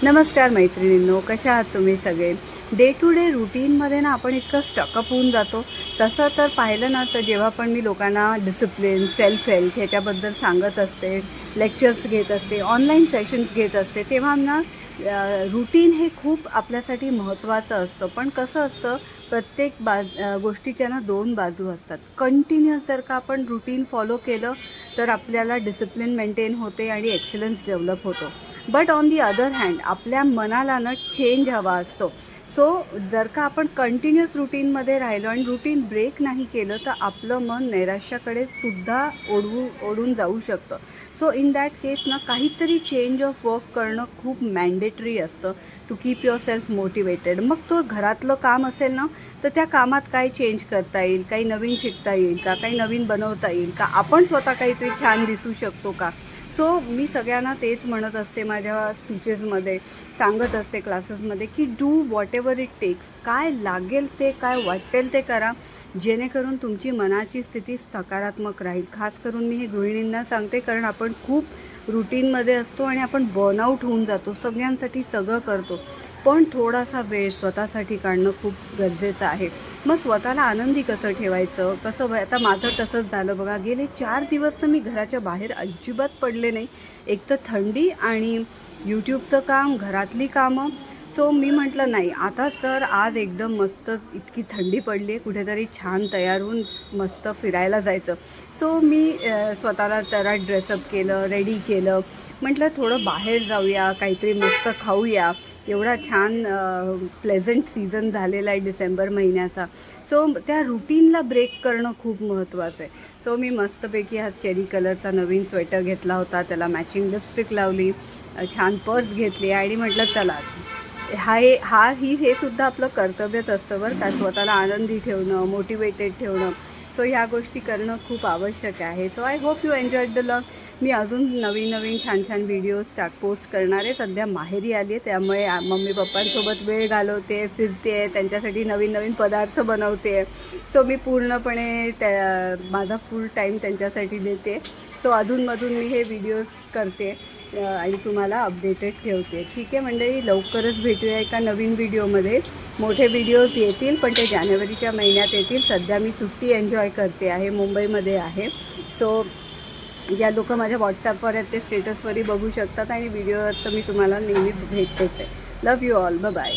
नमस्कार मैत्रिणींनो, कशा आहात तुम्ही सगळे? डे टू डे रूटीनमध्ये ना आपण इतकं स्टकअप होऊन जातो. तसं तर पाहिलं ना तर जेव्हा पण मी लोकांना डिसिप्लिन, सेल्फ हेल्प ह्याच्याबद्दल सांगत असते, लेक्चर्स घेत असते, ऑनलाईन सेशन्स घेत असते, तेव्हा ना रूटीन हे खूप आपल्यासाठी महत्त्वाचं असतं. पण कसं असतं, प्रत्येक गोष्टीच्या ना दोन बाजू असतात. कंटिन्युअस जर का आपण रूटीन फॉलो केलं तर आपल्याला डिसिप्लिन मेंटेन होते आणि एक्सलन्स डेव्हलप होतो. But on the other hand आपल्या मनाला ना चेंज हवा असतो. सो जर का आपण कंटिन्युअस रूटीनमध्ये राहिलो आणि रूटीन ब्रेक नाही केलं तर आपलं मन नैराश्याकडे सुद्धा ओढून जाऊ शकतं. सो इन दॅट केस ना काहीतरी चेंज ऑफ वर्क करणं खूप मॅन्डेटरी असतं to keep yourself motivated. मग तो घरातलं काम असेल ना तर त्या कामात काय चेंज करता येईल, काही नवीन शिकता येईल का, काही नवीन बनवता येईल का, आपण स्वतः काहीतरी छान दिसू शकतो का. सो मी सगळ्यांना तेच म्हणत असते, माझ्या स्पीचेसमध्ये सांगत असते, क्लासेसमध्ये, की do whatever it takes. काय लागेल ते, काय वाटेल ते करा, जेणेकरून तुमची मनाची स्थिती सकारात्मक राहील. खास करून मी हे गृहिणींना सांगते, कारण आपण खूप रुटीनमध्ये असतो आणि आपण बर्नआउट होऊन जातो. सगळ्यांसाठी सगळं करतो, पण थोडासा वेळ स्वतःसाठी काढणं खूप गरजेचं आहे. मग स्वतःला आनंदी कसं ठेवायचं, कसं आता माझं तसंच झालं बघा. गेले 4 दिवस तर मी घराच्या बाहेर अजिबात पडले नाही. एक तर थंडी आणि यूट्यूबचं काम, घरातली कामं. सो मी म्हटलं नाही, आता सर आज एकदम मस्त इतकी थंडी पडली आहे, कुठेतरी छान तयार होऊन मस्त फिरायला जायचं. सो मी स्वतःला त्याला ड्रेसअप केलं, रेडी केलं. म्हटलं थोडं बाहेर जाऊया, काहीतरी मस्त खाऊया. एवढा छान प्लेझंट सीझन झालेला आहे डिसेंबर महिन्याचा. सो त्या रुटीनला ब्रेक करणं खूप महत्त्वाचं आहे. सो मी मस्तपैकी हा चेरी कलरचा नवीन स्वेटर घेतला होता, त्याला मॅचिंग लिपस्टिक लावली, छान पर्स घेतली आणि म्हटलं चला हे सुद्धा आपलं कर्तव्यच असतं बरं का, स्वतःला आनंदी ठेवणं, मोटिवेटेड ठेवणं. सो ह्या गोष्टी करणं खूप आवश्यक आहे. So I hope you enjoyed the vlog. मी अजून नवीन छान व्हिडिओज पोस्ट करणार आहे. सध्या माहेरी आली आहे, त्यामुळे मम्मी पप्पांसोबत वेळ घालवते, फिरते, त्यांच्यासाठी नवीन पदार्थ बनवते. सो मी पूर्णपणे माझा फुल टाईम त्यांच्यासाठी देते. सो अधूनमधून मी हे व्हिडिओज करते आणि तुम्हाला अपडेटेड ठेवते. ठीक आहे मंडळी, लवकरच भेटूया एका नवीन व्हिडिओमध्ये. मोठे व्हिडिओज येतील, पण ते जानेवारीच्या महिन्यात येतील. सध्या मी सुट्टी एन्जॉय करते आहे, मुंबईमध्ये आहे. सो ज्या लोक माझ्या व्हॉट्सॲपवर आहेत ते स्टेटसवरही बघू शकतात आणि व्हिडिओ तर मी तुम्हाला नेहमी भेटतेच आहे. लव यू ऑल, बाय.